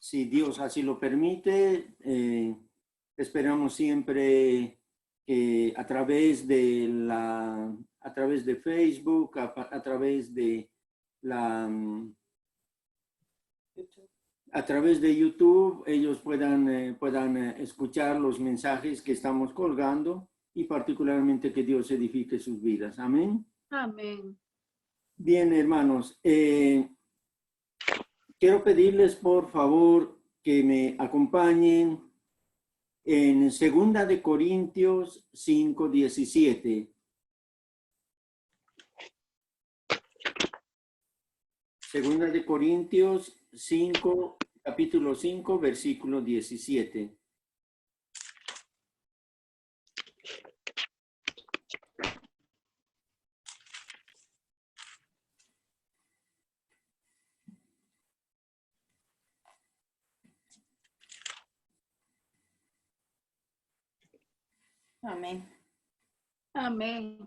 si Dios así lo permite, esperamos siempre que a través de Facebook, a través de a través de YouTube, ellos puedan escuchar los mensajes que estamos colgando y particularmente que Dios edifique sus vidas. Amén. Amén. Bien, hermanos, quiero pedirles por favor que me acompañen en 2 de Corintios 5:17. 2 de Corintios 5, capítulo 5, versículo 17. Amén. Amén.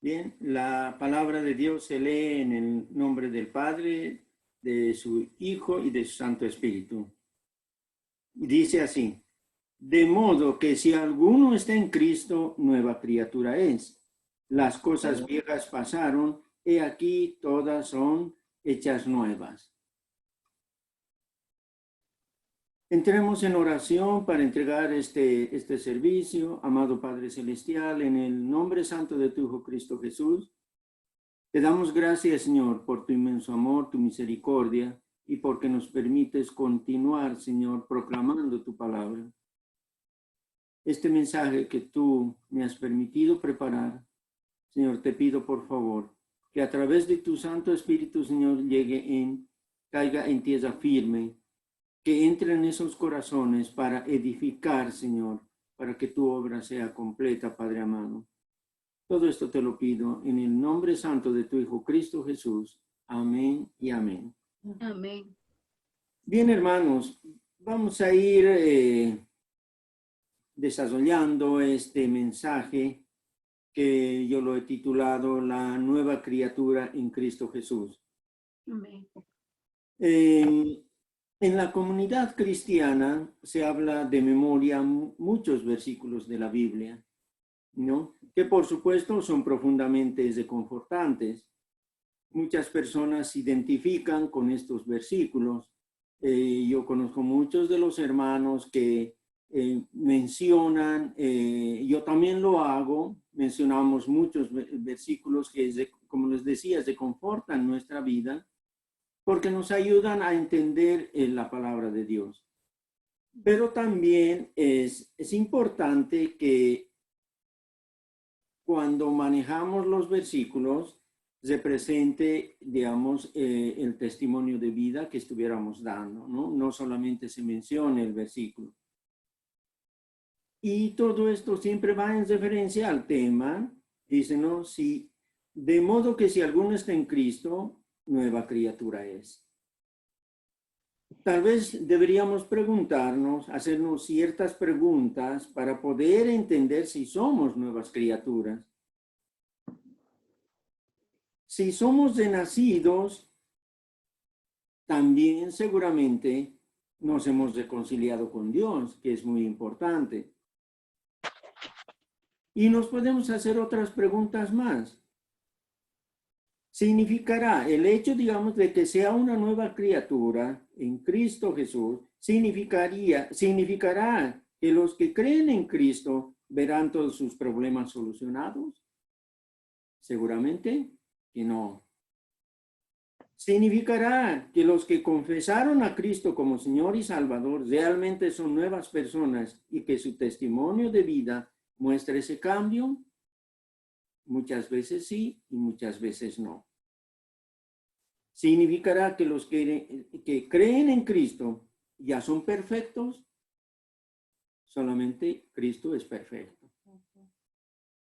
Bien, la palabra de Dios se lee en el nombre del Padre, de su Hijo y de su Santo Espíritu. Dice así: de modo que si alguno está en Cristo, nueva criatura es. Las cosas viejas pasaron, he aquí todas son hechas nuevas. Entremos en oración para entregar este servicio. Amado Padre Celestial, en el nombre santo de tu Hijo Cristo Jesús, te damos gracias, Señor, por tu inmenso amor, tu misericordia, y porque nos permites continuar, Señor, proclamando tu palabra. Este mensaje que tú me has permitido preparar, Señor, te pido por favor que a través de tu Santo Espíritu, Señor, caiga en tierra firme, que entre en esos corazones para edificar, Señor, para que tu obra sea completa, Padre amado. Todo esto te lo pido en el nombre santo de tu Hijo Cristo Jesús. Amén y amén. Amén. Bien, hermanos, vamos a ir desarrollando este mensaje que yo lo he titulado La nueva criatura en Cristo Jesús. Amén. En la comunidad cristiana se habla de memoria muchos versículos de la Biblia, ¿no? Que por supuesto son profundamente reconfortantes. Muchas personas se identifican con estos versículos. Yo conozco muchos de los hermanos que mencionan, yo también lo hago, mencionamos muchos versículos que, como les decía, reconfortan nuestra vida, porque nos ayudan a entender la palabra de Dios. Pero también es importante que cuando manejamos los versículos represente, digamos, el testimonio de vida que estuviéramos dando, ¿no? No solamente se mencione el versículo. Y todo esto siempre va en referencia al tema, dice, ¿no? Si, de modo que si alguno está en Cristo, nueva criatura es. Tal vez deberíamos preguntarnos, hacernos ciertas preguntas para poder entender si somos nuevas criaturas. Si somos renacidos, también seguramente nos hemos reconciliado con Dios, que es muy importante. Y nos podemos hacer otras preguntas más. Significará el hecho, digamos, de que sea una nueva criatura en Cristo Jesús, significará que los que creen en Cristo verán todos sus problemas solucionados. Seguramente que no. Significará que los que confesaron a Cristo como Señor y Salvador realmente son nuevas personas y que su testimonio de vida muestra ese cambio. Muchas veces sí y muchas veces no. Significará que los que creen en Cristo ya son perfectos. Solamente Cristo es perfecto.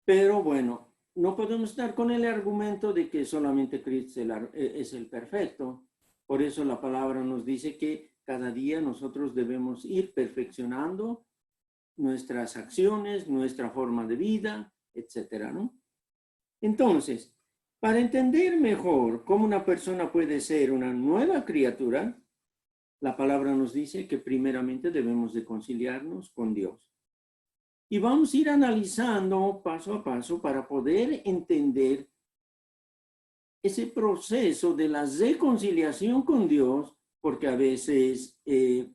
Pero bueno, no podemos estar con el argumento de que solamente Cristo es el perfecto. Por eso la palabra nos dice que cada día nosotros debemos ir perfeccionando nuestras acciones, nuestra forma de vida, etcétera, ¿no? Entonces, Para entender mejor cómo una persona puede ser una nueva criatura, la palabra nos dice que primeramente debemos de conciliarnos con Dios. Y vamos a ir analizando paso a paso para poder entender ese proceso de la reconciliación con Dios, porque a veces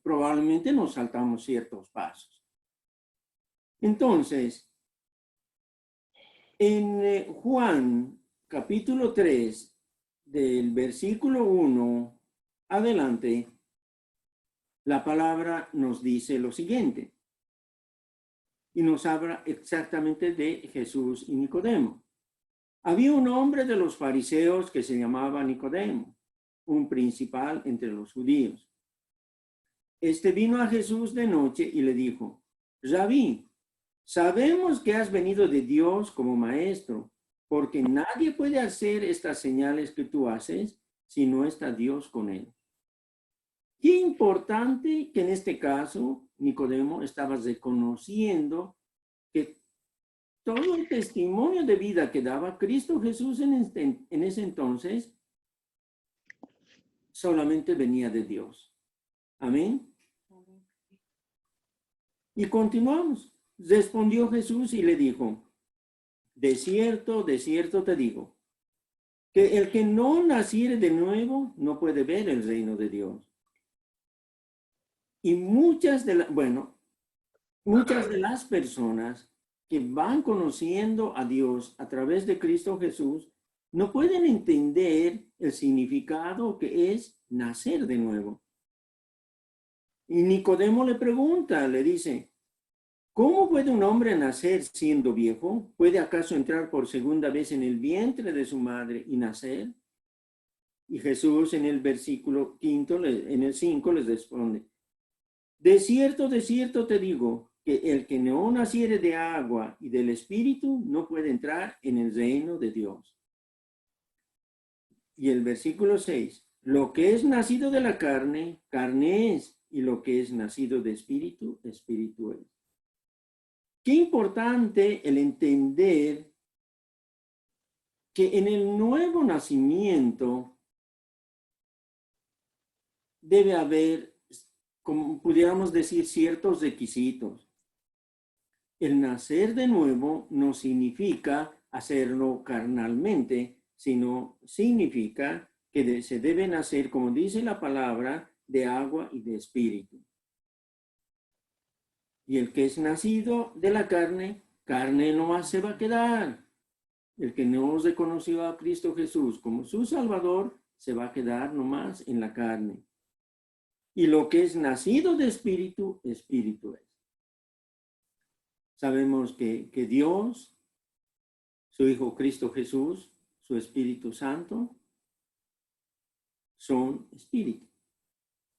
probablemente nos saltamos ciertos pasos. Entonces, en Juan capítulo 3, del versículo 1 adelante, la palabra nos dice lo siguiente, y nos habla exactamente de Jesús y Nicodemo. Había un hombre de los fariseos que se llamaba Nicodemo, un principal entre los judíos. Este vino a Jesús de noche y le dijo, Rabí, sabemos que has venido de Dios como maestro, porque nadie puede hacer estas señales que tú haces si no está Dios con él. Qué importante que en este caso Nicodemo estaba reconociendo que todo el testimonio de vida que daba Cristo Jesús en ese entonces solamente venía de Dios. Amén. Y continuamos. Respondió Jesús y le dijo, de cierto te digo, que el que no naciere de nuevo no puede ver el reino de Dios. Y muchas de las personas que van conociendo a Dios a través de Cristo Jesús no pueden entender el significado que es nacer de nuevo. Y Nicodemo le pregunta, le dice, ¿cómo puede un hombre nacer siendo viejo? ¿Puede acaso entrar por segunda vez en el vientre de su madre y nacer? Y Jesús en el versículo 5, en el 5 les responde, de cierto te digo, que el que no naciere de agua y del Espíritu no puede entrar en el reino de Dios. Y el versículo 6, lo que es nacido de la carne, carne es, y lo que es nacido de Espíritu, Espíritu es. Qué importante el entender que en el nuevo nacimiento debe haber, como pudiéramos decir, ciertos requisitos. El nacer de nuevo no significa hacerlo carnalmente, sino significa que se debe nacer, como dice la palabra, de agua y de espíritu. Y el que es nacido de la carne, carne nomás se va a quedar. El que no reconoció a Cristo Jesús como su Salvador, se va a quedar nomás en la carne. Y lo que es nacido de espíritu, espíritu es. Sabemos que Dios, su Hijo Cristo Jesús, su Espíritu Santo, son espíritu.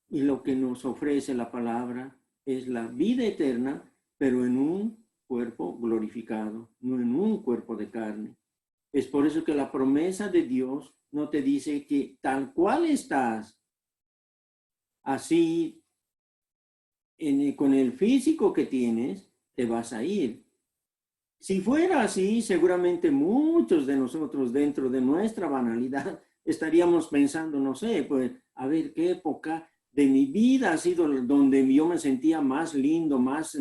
Y lo que nos ofrece la palabra es la vida eterna, pero en un cuerpo glorificado, no en un cuerpo de carne. Es por eso que la promesa de Dios no te dice que tal cual estás, así, con el físico que tienes, te vas a ir. Si fuera así, seguramente muchos de nosotros dentro de nuestra banalidad estaríamos pensando, no sé, pues a ver qué época de mi vida ha sido donde yo me sentía más lindo, más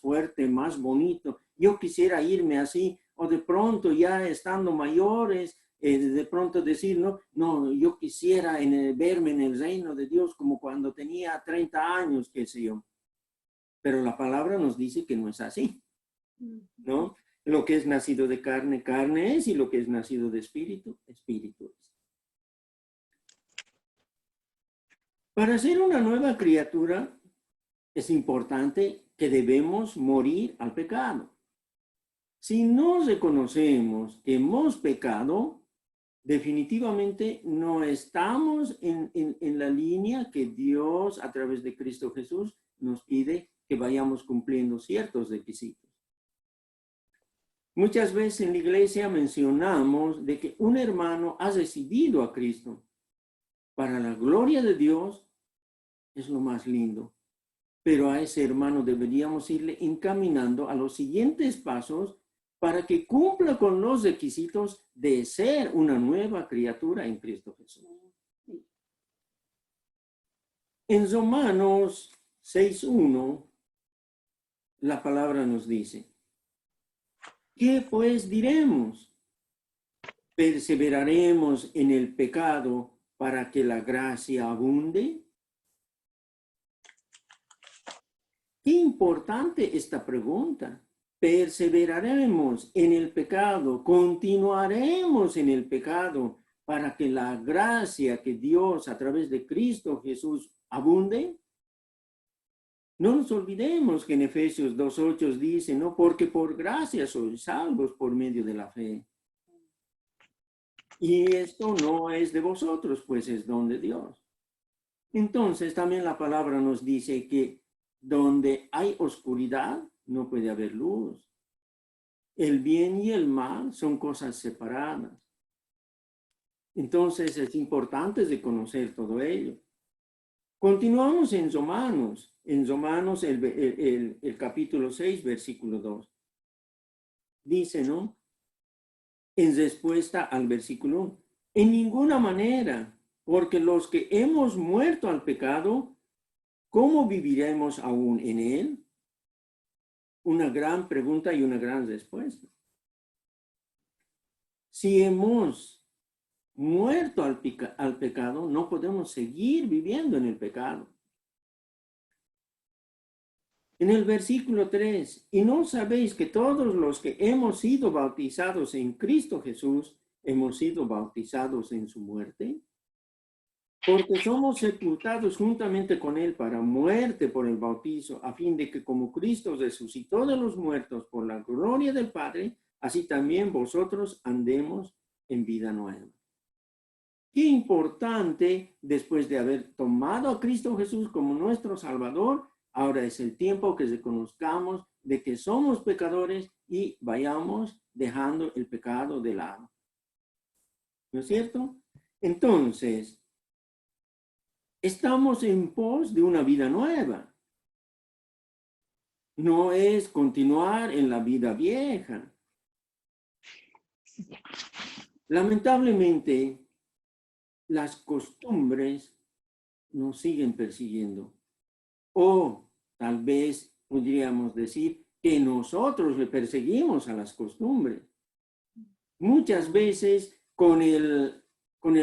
fuerte, más bonito. Yo quisiera irme así, o de pronto ya estando mayores, de pronto decir, no, yo quisiera verme en el reino de Dios como cuando tenía 30 años, qué sé yo. Pero la palabra nos dice que no es así, ¿no? Lo que es nacido de carne, carne es, y lo que es nacido de espíritu, espíritu es. Para ser una nueva criatura, es importante que debemos morir al pecado. Si no reconocemos que hemos pecado, definitivamente no estamos en la línea que Dios, a través de Cristo Jesús, nos pide que vayamos cumpliendo ciertos requisitos. Muchas veces en la iglesia mencionamos de que un hermano ha recibido a Cristo. Para la gloria de Dios es lo más lindo. Pero a ese hermano deberíamos irle encaminando a los siguientes pasos para que cumpla con los requisitos de ser una nueva criatura en Cristo Jesús. En Romanos 6:1, la palabra nos dice, ¿qué pues diremos? ¿Perseveraremos en el pecado para que la gracia abunde? Qué importante esta pregunta. ¿Perseveraremos en el pecado? ¿Continuaremos en el pecado para que la gracia que Dios a través de Cristo Jesús abunde? No nos olvidemos que en Efesios 2:8 dice, no, porque por gracia sois salvos por medio de la fe. Y esto no es de vosotros, pues es don de Dios. Entonces también la palabra nos dice que donde hay oscuridad, no puede haber luz. El bien y el mal son cosas separadas. Entonces es importante de conocer todo ello. Continuamos en Romanos el capítulo 6, versículo 2. Dice, ¿no? En respuesta al versículo 1, en ninguna manera, porque los que hemos muerto al pecado, ¿cómo viviremos aún en él? Una gran pregunta y una gran respuesta. Si hemos muerto al pecado, no podemos seguir viviendo en el pecado. En el versículo 3, ¿y no sabéis que todos los que hemos sido bautizados en Cristo Jesús, hemos sido bautizados en su muerte? Porque somos sepultados juntamente con él para muerte por el bautizo, a fin de que como Cristo resucitó de los muertos por la gloria del Padre, así también vosotros andemos en vida nueva. Qué importante, después de haber tomado a Cristo Jesús como nuestro Salvador, ahora es el tiempo que reconozcamos de que somos pecadores y vayamos dejando el pecado de lado. ¿No es cierto? Entonces, estamos en pos de una vida nueva. No es continuar en la vida vieja. Lamentablemente, las costumbres nos siguen persiguiendo. O tal vez podríamos decir que nosotros le perseguimos a las costumbres. Muchas veces con el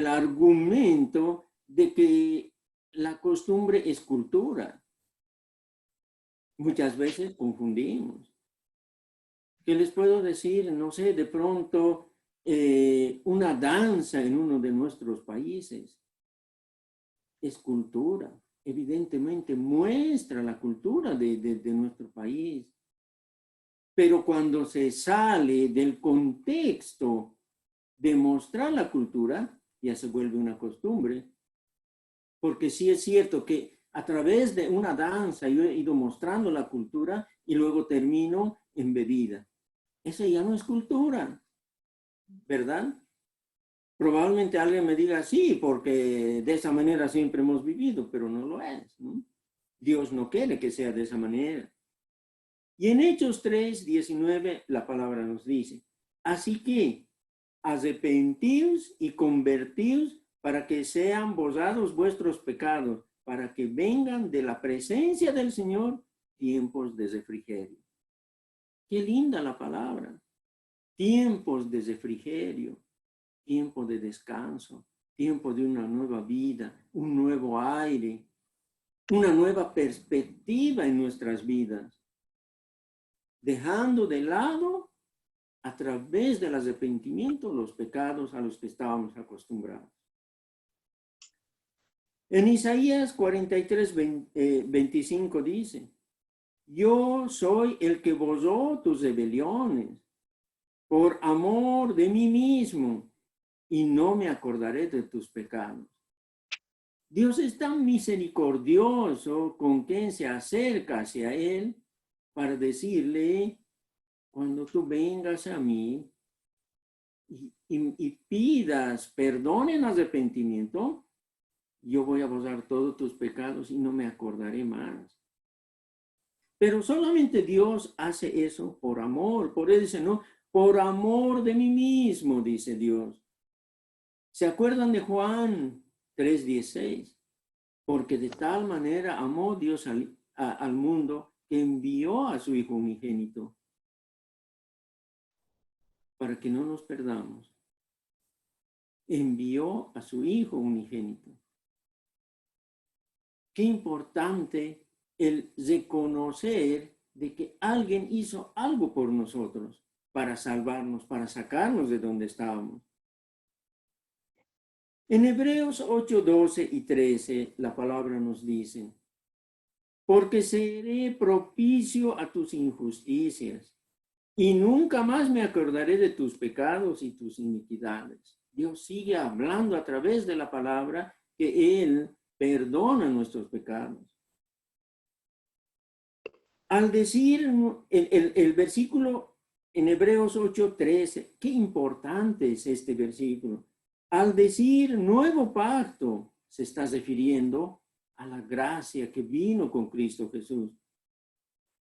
argumento de que la costumbre es cultura. Muchas veces confundimos. ¿Qué les puedo decir? No sé, de pronto una danza en uno de nuestros países es cultura. Evidentemente muestra la cultura de nuestro país. Pero cuando se sale del contexto de mostrar la cultura, ya se vuelve una costumbre. Porque sí es cierto que a través de una danza yo he ido mostrando la cultura y luego termino en bebida. Esa ya no es cultura, ¿verdad? Probablemente alguien me diga, sí, porque de esa manera siempre hemos vivido, pero no lo es, ¿no? Dios no quiere que sea de esa manera. Y en Hechos 3:19 la palabra nos dice, así que arrepentíos y convertíos para que sean borrados vuestros pecados, para que vengan de la presencia del Señor tiempos de refrigerio. Qué linda la palabra. Tiempos de refrigerio, tiempo de descanso, tiempo de una nueva vida, un nuevo aire, una nueva perspectiva en nuestras vidas. Dejando de lado, a través del arrepentimiento, los pecados a los que estábamos acostumbrados. En Isaías 43:25 dice, yo soy el que borró tus rebeliones por amor de mí mismo y no me acordaré de tus pecados. Dios es tan misericordioso con quien se acerca hacia él para decirle, cuando tú vengas a mí y pidas perdón en arrepentimiento, yo voy a borrar todos tus pecados y no me acordaré más. Pero solamente Dios hace eso por amor. Por eso dice, no, por amor de mí mismo, dice Dios. ¿Se acuerdan de Juan 3:16? Porque de tal manera amó Dios al mundo que envió a su Hijo unigénito para que no nos perdamos. Envió a su Hijo unigénito. Qué importante el reconocer de que alguien hizo algo por nosotros para salvarnos, para sacarnos de donde estábamos. En Hebreos 8:12 y 13, la palabra nos dice, porque seré propicio a tus injusticias y nunca más me acordaré de tus pecados y tus iniquidades. Dios sigue hablando a través de la palabra que Él perdona nuestros pecados. Al decir el versículo en Hebreos 8:13, qué importante es este versículo. Al decir nuevo pacto, se está refiriendo a la gracia que vino con Cristo Jesús.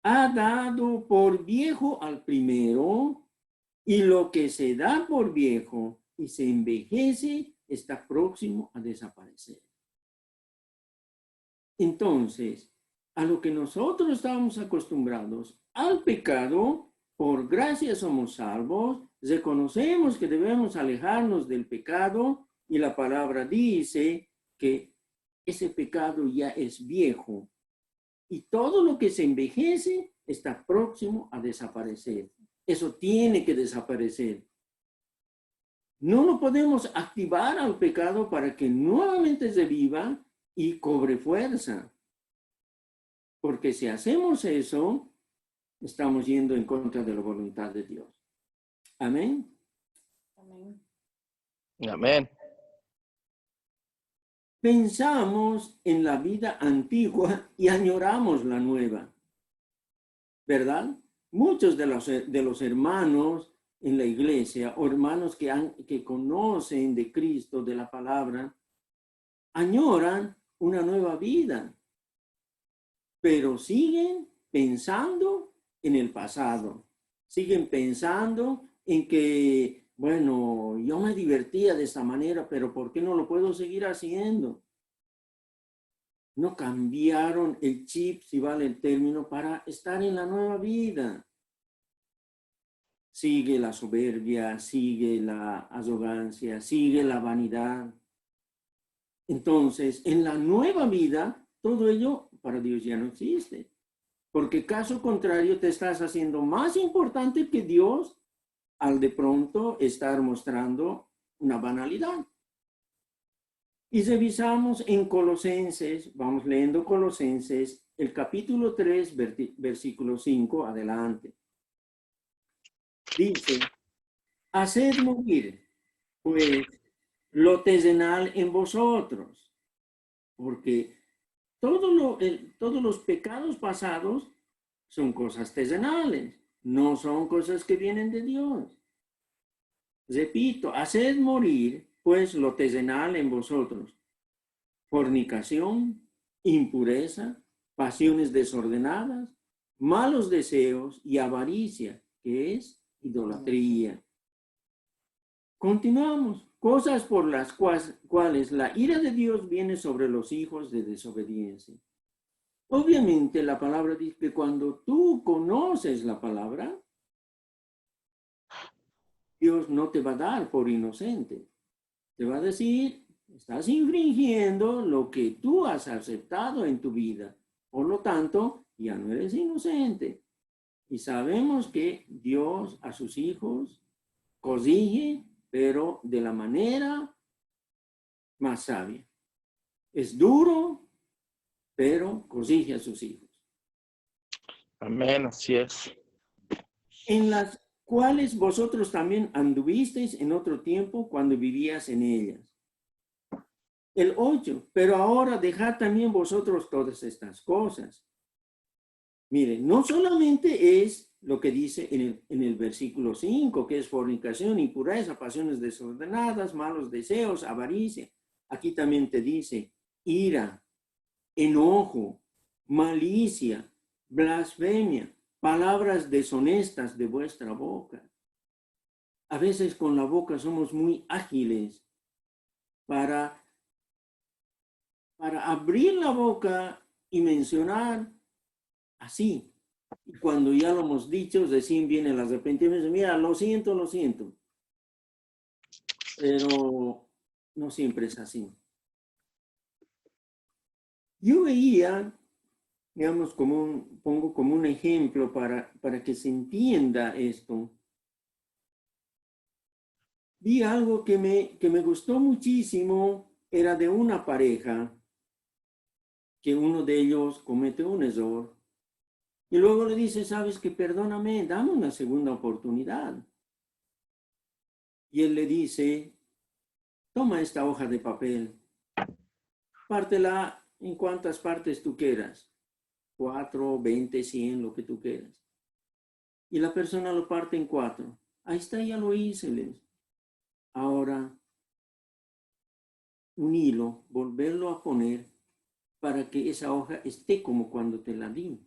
Ha dado por viejo al primero, y lo que se da por viejo y se envejece está próximo a desaparecer. Entonces, a lo que nosotros estábamos acostumbrados, al pecado, por gracia somos salvos, reconocemos que debemos alejarnos del pecado y la palabra dice que ese pecado ya es viejo y todo lo que se envejece está próximo a desaparecer. Eso tiene que desaparecer. No lo podemos activar al pecado para que nuevamente se viva y cobre fuerza. Porque si hacemos eso, estamos yendo en contra de la voluntad de Dios. Amén. Amén. Amén. Pensamos en la vida antigua y añoramos la nueva, ¿verdad? Muchos de los hermanos en la iglesia, o hermanos que conocen de Cristo, de la palabra, añoran una nueva vida, pero siguen pensando en el pasado, siguen pensando en que, bueno, yo me divertía de esta manera, pero ¿por qué no lo puedo seguir haciendo? No cambiaron el chip, si vale el término, para estar en la nueva vida. Sigue la soberbia, sigue la arrogancia, sigue la vanidad. Entonces, en la nueva vida, todo ello para Dios ya no existe. Porque caso contrario, te estás haciendo más importante que Dios al de pronto estar mostrando una banalidad. Y revisamos en Colosenses, vamos leyendo Colosenses, el capítulo 3, versículo 5, adelante. Dice, haced morir, pues, lo terrenal en vosotros, porque todos los pecados pasados son cosas terrenales, no son cosas que vienen de Dios. Repito, haced morir, pues, lo terrenal en vosotros, fornicación, impureza, pasiones desordenadas, malos deseos y avaricia, que es idolatría. Continuamos. Cosas por las cuales la ira de Dios viene sobre los hijos de desobediencia. Obviamente la palabra dice que cuando tú conoces la palabra, Dios no te va a dar por inocente. Te va a decir, estás infringiendo lo que tú has aceptado en tu vida. Por lo tanto, ya no eres inocente. Y sabemos que Dios a sus hijos corrige, pero de la manera más sabia. Es duro, pero corrige a sus hijos. Amén, así es. En las cuales vosotros también anduvisteis en otro tiempo cuando vivías en ellas. El 8, pero ahora dejad también vosotros todas estas cosas. Miren, no solamente es lo que dice en el versículo 5, que es fornicación, impureza, pasiones desordenadas, malos deseos, avaricia. Aquí también te dice ira, enojo, malicia, blasfemia, palabras deshonestas de vuestra boca. a veces con la boca somos muy ágiles para abrir la boca y mencionar así. Y cuando ya lo hemos dicho, recién viene el arrepentimiento. Mira, lo siento, lo siento. Pero no siempre es así. Yo veía, digamos, pongo como un ejemplo para que se entienda esto. Vi algo que me gustó muchísimo, era de una pareja, que uno de ellos comete un error y luego le dice, sabes que perdóname, dame una segunda oportunidad. Y él le dice, toma esta hoja de papel, pártela en cuantas partes tú quieras, 4, 20, 100, lo que tú quieras. Y la persona lo parte en 4. Ahí está, ya lo hice, les. Ahora, un hilo, volverlo a poner para que esa hoja esté como cuando te la di.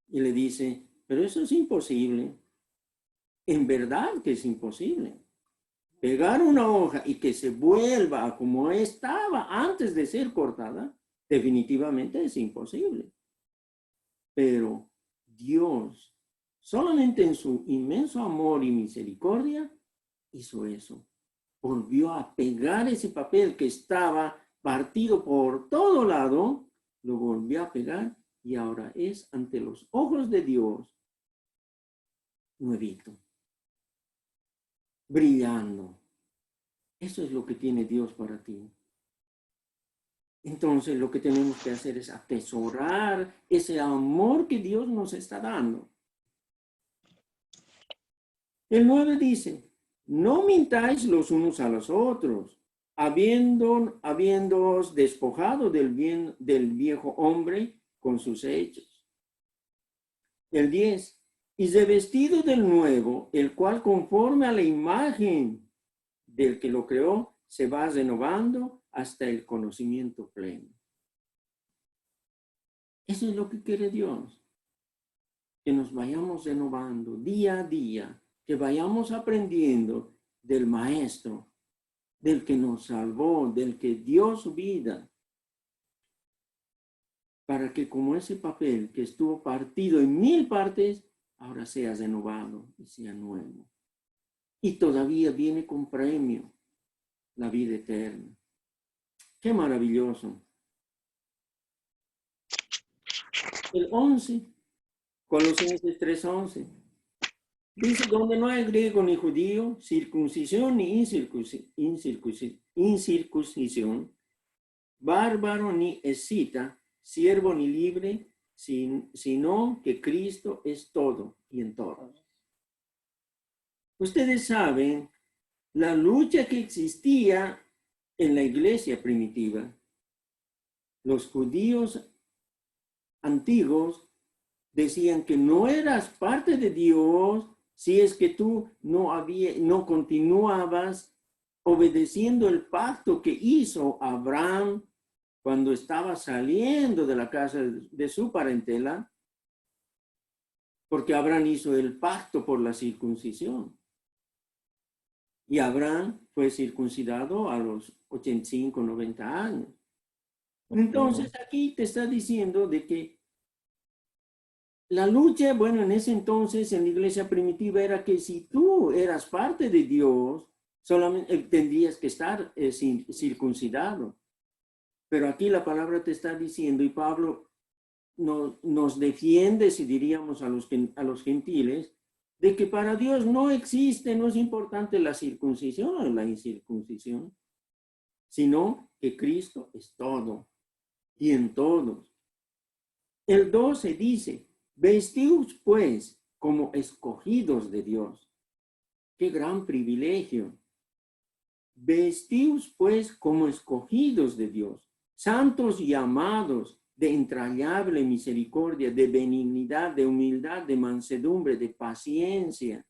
Y le dice, pero eso es imposible. En verdad que es imposible. Pegar una hoja y que se vuelva a como estaba antes de ser cortada, definitivamente es imposible. Pero Dios, solamente en su inmenso amor y misericordia, hizo eso. Volvió a pegar ese papel que estaba partido por todo lado, lo volvió a pegar y ahora es ante los ojos de Dios nuevito, brillando. Eso es lo que tiene Dios para ti. Entonces lo que tenemos que hacer es atesorar ese amor que Dios nos está dando. El 9 dice, no mintáis los unos a los otros, habiéndoos despojado del viejo hombre con sus hechos. El 10, y revestido del nuevo, el cual conforme a la imagen del que lo creó, se va renovando hasta el conocimiento pleno. Eso es lo que quiere Dios, que nos vayamos renovando día a día, que vayamos aprendiendo del Maestro, del que nos salvó, del que dio su vida, para que como ese papel que estuvo partido en 1000 partes, ahora sea renovado y sea nuevo. Y todavía viene con premio la vida eterna. ¡Qué maravilloso! El 11, Colosenses 3:11. Dice, donde no hay griego ni judío, circuncisión ni incircuncisión, bárbaro ni escita, siervo ni libre, sino que Cristo es todo y en todos. Ustedes saben la lucha que existía en la iglesia primitiva. Los judíos antiguos decían que no eras parte de Dios si es que tú no continuabas obedeciendo el pacto que hizo Abraham cuando estaba saliendo de la casa de su parentela, porque Abraham hizo el pacto por la circuncisión. Y Abraham fue circuncidado a los 85, 90 años. Entonces aquí te está diciendo de que la lucha, bueno, en ese entonces en la iglesia primitiva era que si tú eras parte de Dios, solamente tendrías que estar circuncidado. Pero aquí la palabra te está diciendo, y Pablo nos defiende, si diríamos a los gentiles, de que para Dios no existe, no es importante la circuncisión o la incircuncisión, sino que Cristo es todo y en todos. El 12 dice, vestíos pues como escogidos de Dios. ¡Qué gran privilegio! Vestíos pues como escogidos de Dios, santos y amados, de entrañable misericordia, de benignidad, de humildad, de mansedumbre, de paciencia.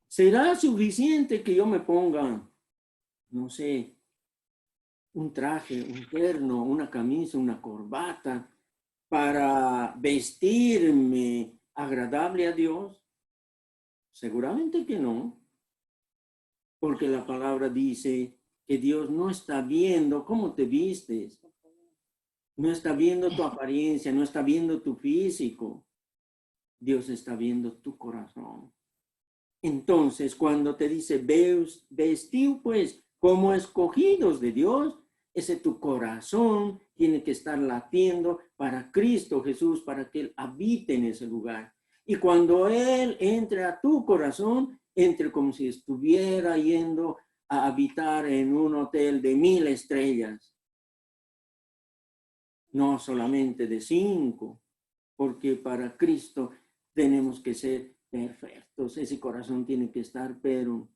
¿Será suficiente que yo me ponga, no sé, un traje, un terno, una camisa, una corbata, para vestirme agradable a Dios? Seguramente que no, porque la palabra dice que Dios no está viendo cómo te vistes, no está viendo tu apariencia, no está viendo tu físico. Dios está viendo tu corazón. Entonces, cuando te dice, vestiu pues como escogidos de Dios, ese tu corazón tiene que estar latiendo para Cristo Jesús, para que Él habite en ese lugar. Y cuando Él entre a tu corazón, entre como si estuviera yendo a habitar en un hotel de 1000 estrellas. No solamente de 5, porque para Cristo tenemos que ser perfectos. Ese corazón tiene que estar, pero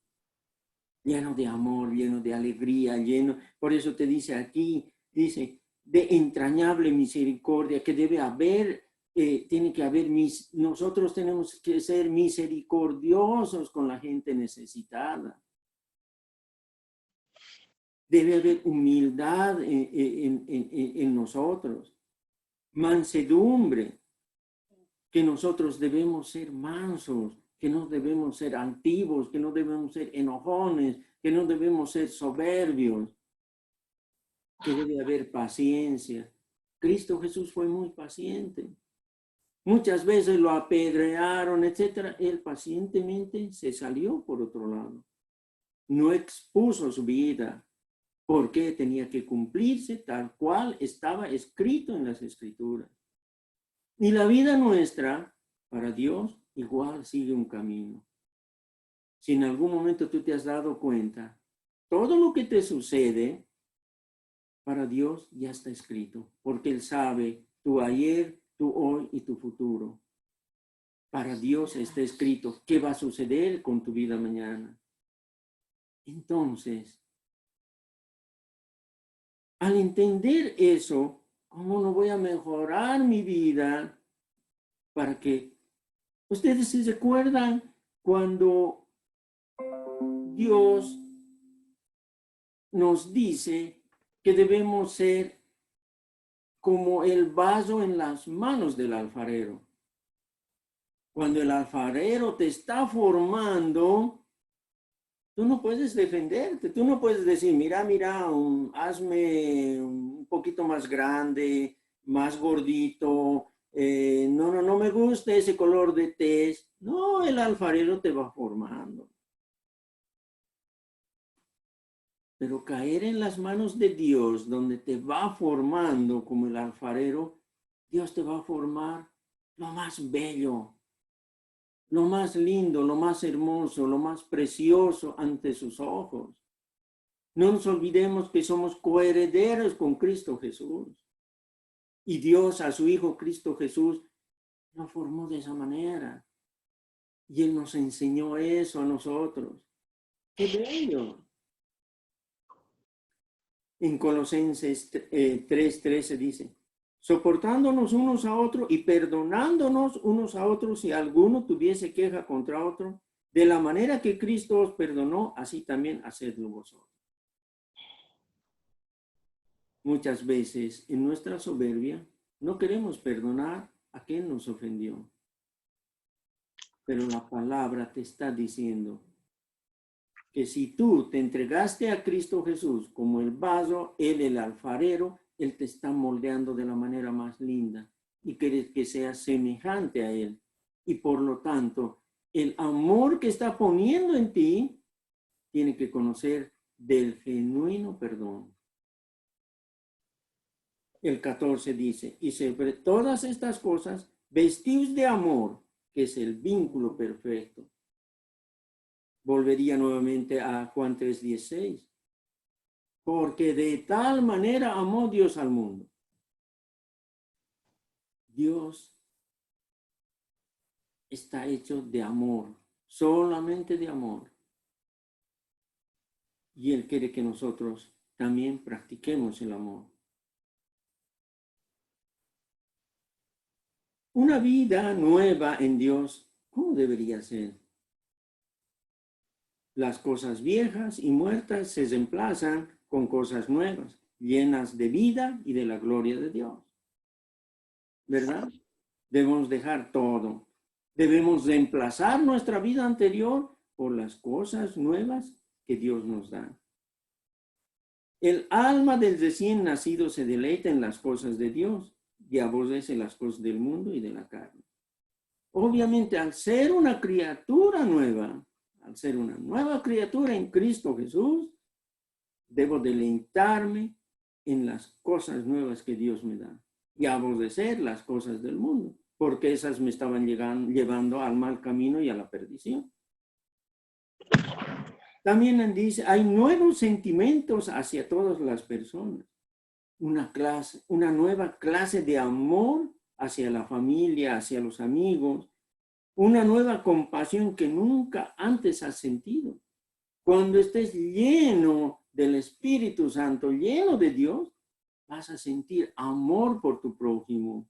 lleno de amor, lleno de alegría, lleno. Por eso te dice aquí, dice, de entrañable misericordia, que debe haber, tiene que haber, nosotros tenemos que ser misericordiosos con la gente necesitada. Debe haber humildad en nosotros, mansedumbre, que nosotros debemos ser mansos, que no debemos ser altivos, que no debemos ser enojones, que no debemos ser soberbios, que debe haber paciencia. Cristo Jesús fue muy paciente. Muchas veces lo apedrearon, etcétera. Él pacientemente se salió por otro lado. No expuso su vida porque tenía que cumplirse tal cual estaba escrito en las Escrituras. Y la vida nuestra, para Dios, igual sigue un camino. Si en algún momento tú te has dado cuenta, todo lo que te sucede, para Dios ya está escrito, porque Él sabe tu ayer, tu hoy y tu futuro. Para Dios está escrito qué va a suceder con tu vida mañana. Entonces, al entender eso, ¿cómo no voy a mejorar mi vida para que ustedes se recuerdan cuando Dios nos dice que debemos ser como el vaso en las manos del alfarero? Cuando el alfarero te está formando, tú no puedes defenderte, tú no puedes decir, mira, hazme un poquito más grande, más gordito, no me gusta ese color de tez. No, el alfarero te va formando. Pero caer en las manos de Dios, donde te va formando como el alfarero, Dios te va a formar lo más bello, lo más lindo, lo más hermoso, lo más precioso ante sus ojos. No nos olvidemos que somos coherederos con Cristo Jesús. Y Dios a su Hijo Cristo Jesús nos formó de esa manera. Y Él nos enseñó eso a nosotros. ¡Qué bello! En Colosenses 3:13 dice, soportándonos unos a otros y perdonándonos unos a otros si alguno tuviese queja contra otro, de la manera que Cristo os perdonó, así también hacedlo vosotros. Muchas veces en nuestra soberbia no queremos perdonar a quien nos ofendió. Pero la palabra te está diciendo que si tú te entregaste a Cristo Jesús como el vaso, Él el alfarero, Él te está moldeando de la manera más linda y quieres que seas semejante a Él. Y por lo tanto, el amor que está poniendo en ti tiene que conocer del genuino perdón. El 14 dice, y sobre todas estas cosas, vestíos de amor, que es el vínculo perfecto. Volvería nuevamente a Juan 3:16. Porque de tal manera amó Dios al mundo. Dios está hecho de amor, solamente de amor. Y Él quiere que nosotros también practiquemos el amor. Una vida nueva en Dios, ¿cómo debería ser? Las cosas viejas y muertas se reemplazan con cosas nuevas, llenas de vida y de la gloria de Dios. ¿Verdad? Debemos dejar todo. Debemos reemplazar nuestra vida anterior por las cosas nuevas que Dios nos da. El alma del recién nacido se deleita en las cosas de Dios y aborrece las cosas del mundo y de la carne. Obviamente, al ser una criatura nueva, al ser una nueva criatura en Cristo Jesús, debo deleitarme en las cosas nuevas que Dios me da y aborrecer las cosas del mundo, porque esas me estaban llevando al mal camino y a la perdición. También dice, hay nuevos sentimientos hacia todas las personas. Una nueva clase de amor hacia la familia, hacia los amigos. Una nueva compasión que nunca antes has sentido. Cuando estés lleno del Espíritu Santo, lleno de Dios, vas a sentir amor por tu prójimo,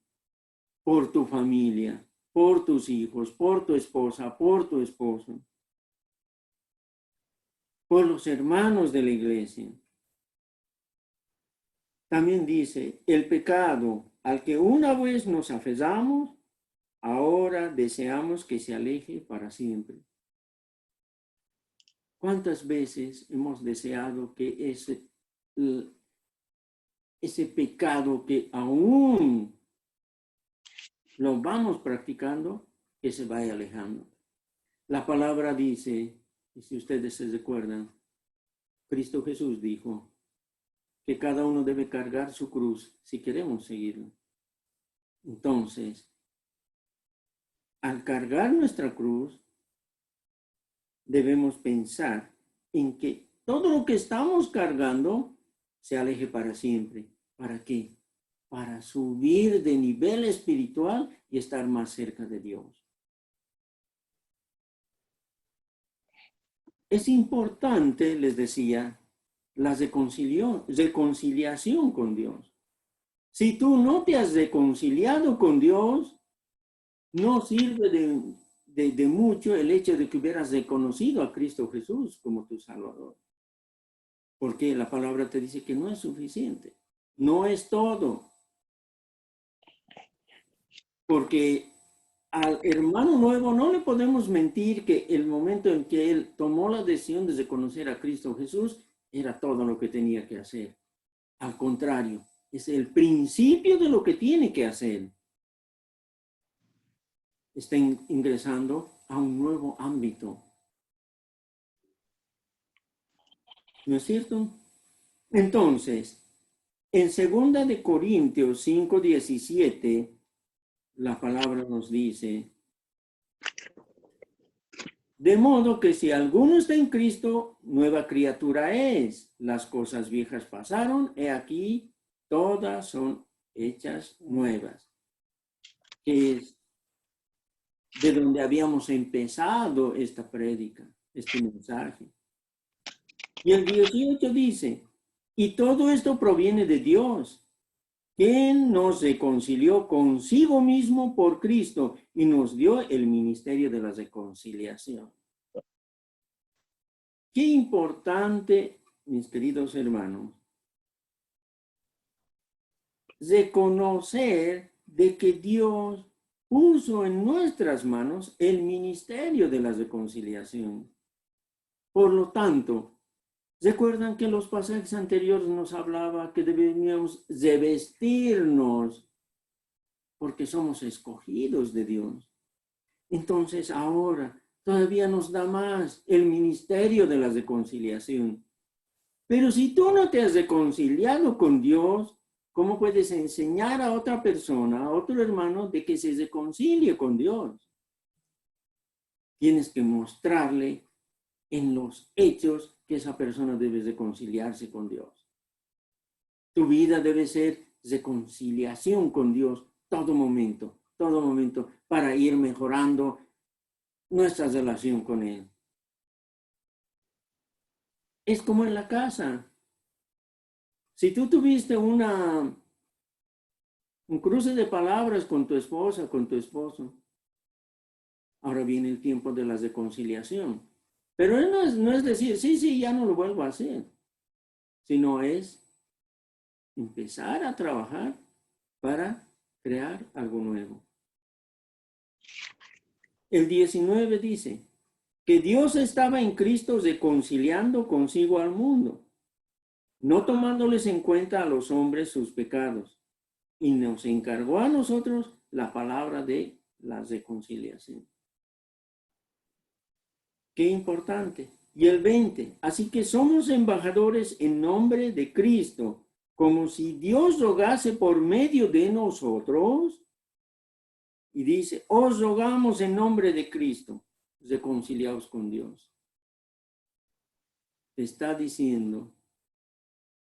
por tu familia, por tus hijos, por tu esposa, por tu esposo, por los hermanos de la iglesia. También dice, el pecado al que una vez nos aferramos, ahora deseamos que se aleje para siempre. ¿Cuántas veces hemos deseado que ese pecado que aún lo vamos practicando, que se vaya alejando? La palabra dice, y si ustedes se recuerdan, Cristo Jesús dijo que cada uno debe cargar su cruz si queremos seguirlo. Entonces, al cargar nuestra cruz, debemos pensar en que todo lo que estamos cargando se aleje para siempre. ¿Para qué? Para subir de nivel espiritual y estar más cerca de Dios. Es importante, les decía, la reconciliación con Dios. Si tú no te has reconciliado con Dios, no sirve de mucho el hecho de que hubieras reconocido a Cristo Jesús como tu Salvador. Porque la palabra te dice que no es suficiente, no es todo. Porque al hermano nuevo no le podemos mentir que el momento en que él tomó la decisión de reconocer a Cristo Jesús era todo lo que tenía que hacer. Al contrario, es el principio de lo que tiene que hacer. Está ingresando a un nuevo ámbito. ¿No es cierto? Entonces, en 2 de Corintios 5:17, la palabra nos dice, de modo que si alguno está en Cristo, nueva criatura es. Las cosas viejas pasaron, he aquí, todas son hechas nuevas. Que es de donde habíamos empezado esta prédica, este mensaje. Y el 18 dice, y todo esto proviene de Dios, quien nos reconcilió consigo mismo por Cristo y nos dio el ministerio de la reconciliación. Qué importante, mis queridos hermanos, reconocer de que Dios puso en nuestras manos el ministerio de la reconciliación. Por lo tanto, recuerdan que en los pasajes anteriores nos hablaba que debíamos revestirnos porque somos escogidos de Dios. Entonces ahora todavía nos da más el ministerio de la reconciliación. Pero si tú no te has reconciliado con Dios, ¿cómo puedes enseñar a otra persona, a otro hermano, de que se reconcilie con Dios? Tienes que mostrarle en los hechos que esa persona debe reconciliarse con Dios. Tu vida debe ser reconciliación con Dios todo momento, para ir mejorando nuestra relación con Él. Es como en la casa. Si tú tuviste un cruce de palabras con tu esposa, con tu esposo, ahora viene el tiempo de la reconciliación. Pero no es decir, sí, ya no lo vuelvo a hacer, sino es empezar a trabajar para crear algo nuevo. El 19 dice que Dios estaba en Cristo reconciliando consigo al mundo, no tomándoles en cuenta a los hombres sus pecados, y nos encargó a nosotros la palabra de la reconciliación. Qué importante. Y el 20, así que somos embajadores en nombre de Cristo, como si Dios rogase por medio de nosotros. Y dice, os rogamos en nombre de Cristo, reconciliaos con Dios. Te está diciendo,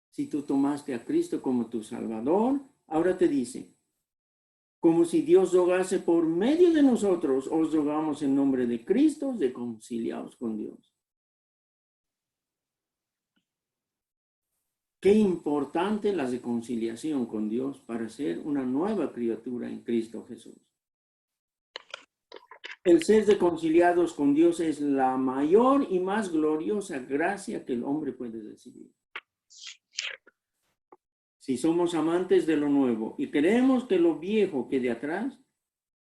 si tú tomaste a Cristo como tu Salvador, ahora te dice, como si Dios rogase por medio de nosotros, os rogamos en nombre de Cristo, reconciliaos con Dios. Qué importante la reconciliación con Dios para ser una nueva criatura en Cristo Jesús. El ser reconciliados con Dios es la mayor y más gloriosa gracia que el hombre puede recibir. Si somos amantes de lo nuevo y queremos que lo viejo quede atrás,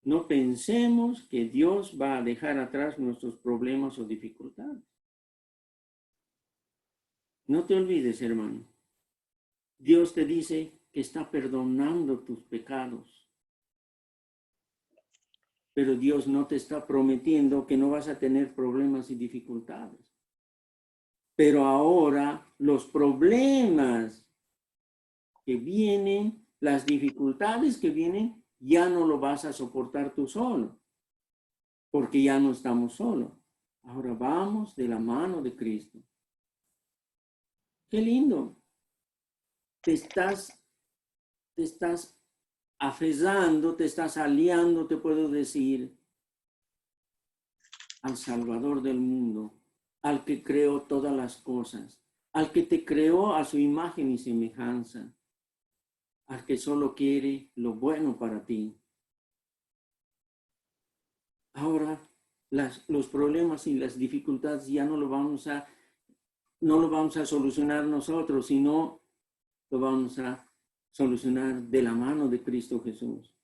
no pensemos que Dios va a dejar atrás nuestros problemas o dificultades. No te olvides, hermano. Dios te dice que está perdonando tus pecados. Pero Dios no te está prometiendo que no vas a tener problemas y dificultades. Pero ahora los problemas que vienen, las dificultades que vienen, ya no lo vas a soportar tú solo, porque ya no estamos solos. Ahora vamos de la mano de Cristo. Qué lindo. Te estás aferrando, te estás aliando, te puedo decir, al Salvador del mundo, al que creó todas las cosas, al que te creó a su imagen y semejanza, al que solo quiere lo bueno para ti. Ahora, los problemas y las dificultades ya no lo vamos a solucionar nosotros, sino lo vamos a solucionar de la mano de Cristo Jesús.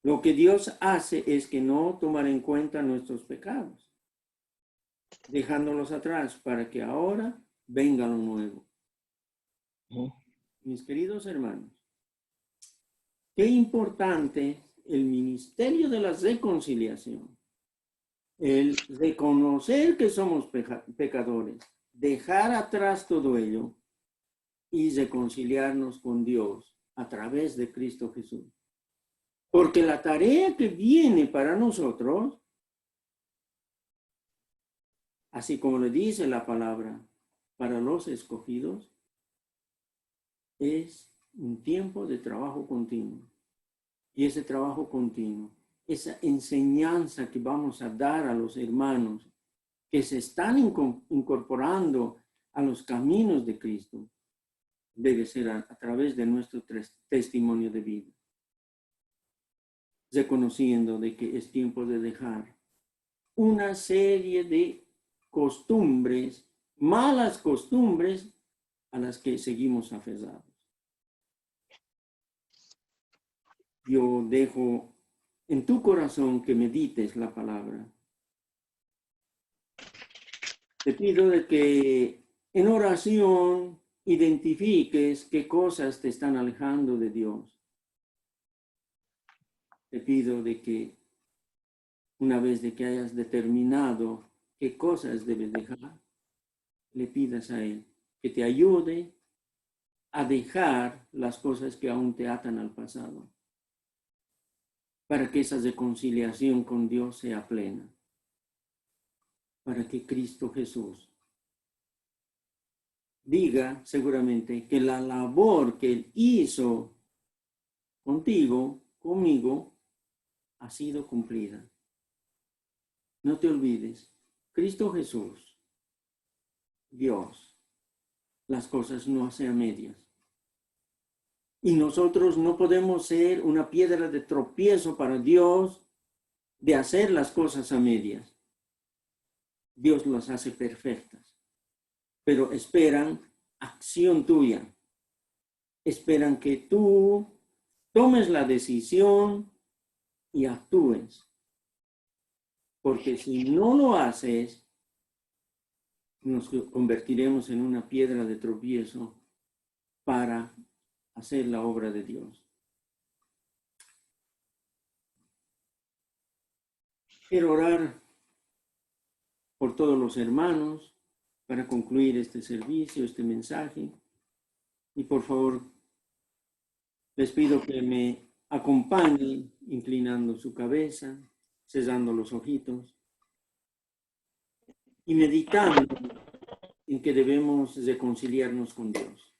Lo que Dios hace es que no tomar en cuenta nuestros pecados, dejándolos atrás para que ahora venga lo nuevo. Mis queridos hermanos, qué importante el ministerio de la reconciliación, el reconocer que somos pecadores, dejar atrás todo ello y reconciliarnos con Dios a través de Cristo Jesús. Porque la tarea que viene para nosotros, así como le dice la palabra, para los escogidos, es un tiempo de trabajo continuo. Y ese trabajo continuo, esa enseñanza que vamos a dar a los hermanos que se están incorporando a los caminos de Cristo, debe ser a través de nuestro testimonio de vida. Reconociendo de que es tiempo de dejar una serie de costumbres, malas costumbres a las que seguimos aferrados. Yo dejo en tu corazón que medites la palabra. Te pido de que en oración identifiques qué cosas te están alejando de Dios. Te pido de que una vez de que hayas determinado qué cosas debes dejar, le pidas a Él que te ayude a dejar las cosas que aún te atan al pasado, para que esa reconciliación con Dios sea plena, para que Cristo Jesús diga seguramente que la labor que Él hizo contigo, conmigo, ha sido cumplida. No te olvides, Cristo Jesús, Dios, las cosas no hace a medias. Y nosotros no podemos ser una piedra de tropiezo para Dios de hacer las cosas a medias. Dios las hace perfectas, pero esperan acción tuya. Esperan que tú tomes la decisión y actúes porque si no lo haces, nos convertiremos en una piedra de tropiezo para hacer la obra de Dios. Quiero orar por todos los hermanos para concluir este servicio, este mensaje. Y por favor, les pido que me acompañen inclinando su cabeza, cerrando los ojitos y meditando en que debemos reconciliarnos con Dios.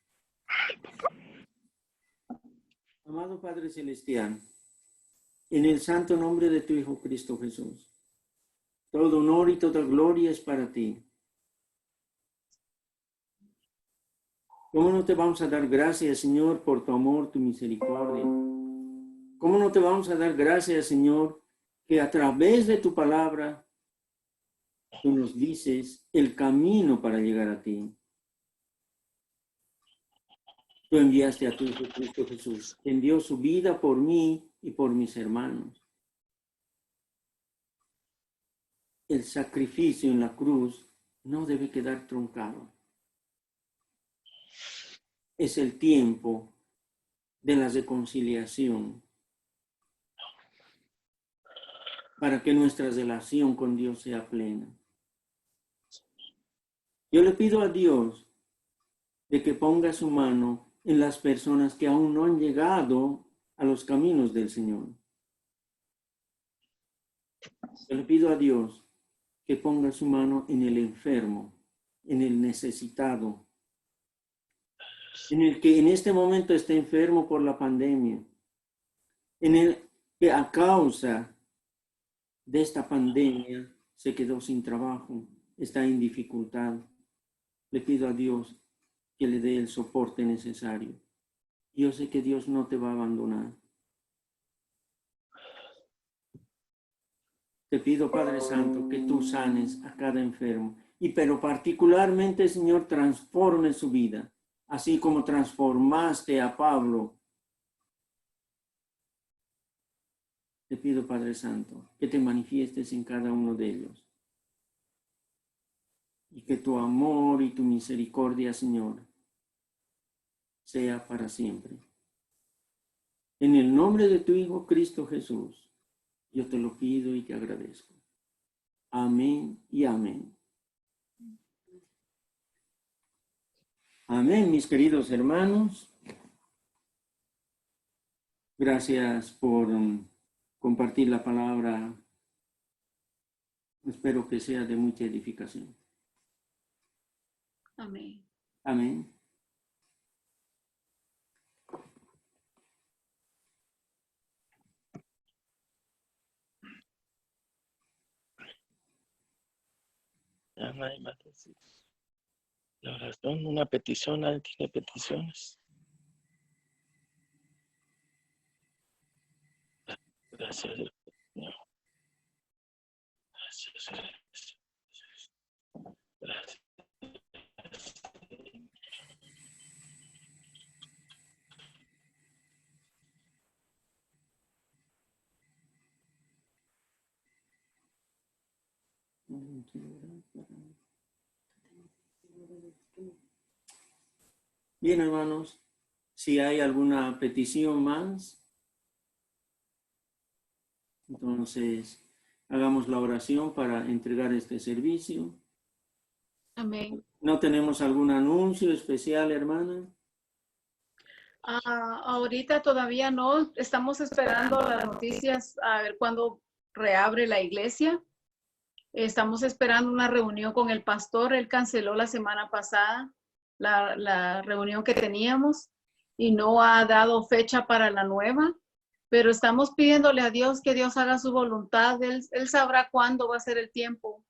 Amado Padre Celestial, en el santo nombre de tu Hijo Cristo Jesús, todo honor y toda gloria es para ti. ¿Cómo no te vamos a dar gracias, Señor, por tu amor, tu misericordia? ¿Cómo no te vamos a dar gracias, Señor, que a través de tu palabra tú nos dices el camino para llegar a ti? Tú enviaste a tu Hijo Cristo Jesús, que envió su vida por mí y por mis hermanos. El sacrificio en la cruz no debe quedar truncado. Es el tiempo de la reconciliación para que nuestra relación con Dios sea plena. Yo le pido a Dios de que ponga su mano en las personas que aún no han llegado a los caminos del Señor. Yo le pido a Dios que ponga su mano en el enfermo, en el necesitado, en el que en este momento está enfermo por la pandemia, en el que a causa de esta pandemia se quedó sin trabajo, está en dificultad. Le pido a Dios que le dé el soporte necesario. Yo sé que Dios no te va a abandonar. Te pido, Padre Santo, que tú sanes a cada enfermo pero particularmente, Señor, transforme su vida, así como transformaste a Pablo. Te pido, Padre Santo, que te manifiestes en cada uno de ellos y que tu amor y tu misericordia, Señor, sea para siempre. En el nombre de tu Hijo Cristo Jesús, yo te lo pido y te agradezco. Amén y amén. Amén, mis queridos hermanos. Gracias por compartir la palabra. Espero que sea de mucha edificación. Amén. Amén. Ya no hay más que decir. La oración, una petición, ¿alguien tiene peticiones? Gracias, Señor. Gracias. Gracias. Bien, hermanos, si hay alguna petición más, entonces hagamos la oración para entregar este servicio. Amén. ¿No tenemos algún anuncio especial, hermana? Ahorita todavía no. Estamos esperando las noticias a ver cuándo reabre la iglesia. Estamos esperando una reunión con el pastor. Él canceló la semana pasada la reunión que teníamos y no ha dado fecha para la nueva. Pero estamos pidiéndole a Dios que Dios haga su voluntad. Él sabrá cuándo va a ser el tiempo.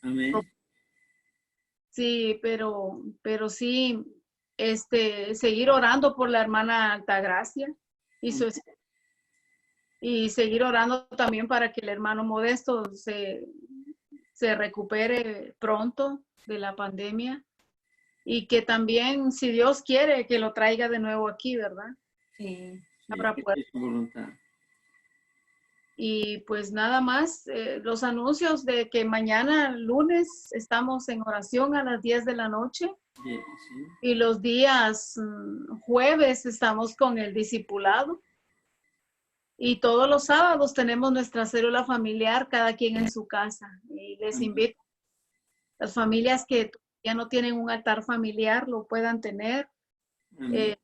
Amén. Sí, pero sí, seguir orando por la hermana Altagracia y seguir orando también para que el hermano Modesto se recupere pronto de la pandemia y que también, si Dios quiere, que lo traiga de nuevo aquí, ¿verdad? Sí. Habrá Que puerta. es su voluntad. Y pues nada más, los anuncios de que mañana lunes estamos en oración a las 10 de la noche Bien, sí. y los días jueves estamos con el discipulado. Y todos los sábados tenemos nuestra célula familiar, cada quien en su casa. Y les Amén. invito a las familias que ya no tienen un altar familiar, lo puedan tener. Amén.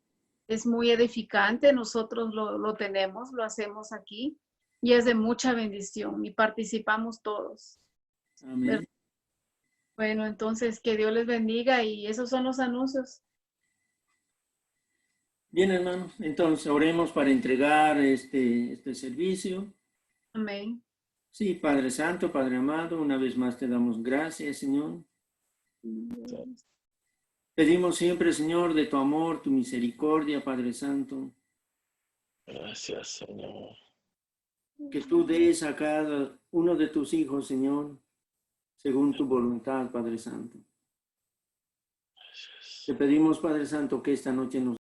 Es muy edificante, nosotros lo tenemos, lo hacemos aquí y es de mucha bendición y participamos todos. Amén. Bueno, entonces que Dios les bendiga y esos son los anuncios. Bien, hermanos, entonces oremos para entregar este servicio. Amén. Sí, Padre Santo, Padre amado, una vez más te damos gracias, Señor. Pedimos siempre, Señor, de tu amor, tu misericordia, Padre Santo, Gracias, Señor. que tú des a cada uno de tus hijos, Señor, según tu voluntad, Padre Santo. Gracias. Te pedimos, Padre Santo, que esta noche nos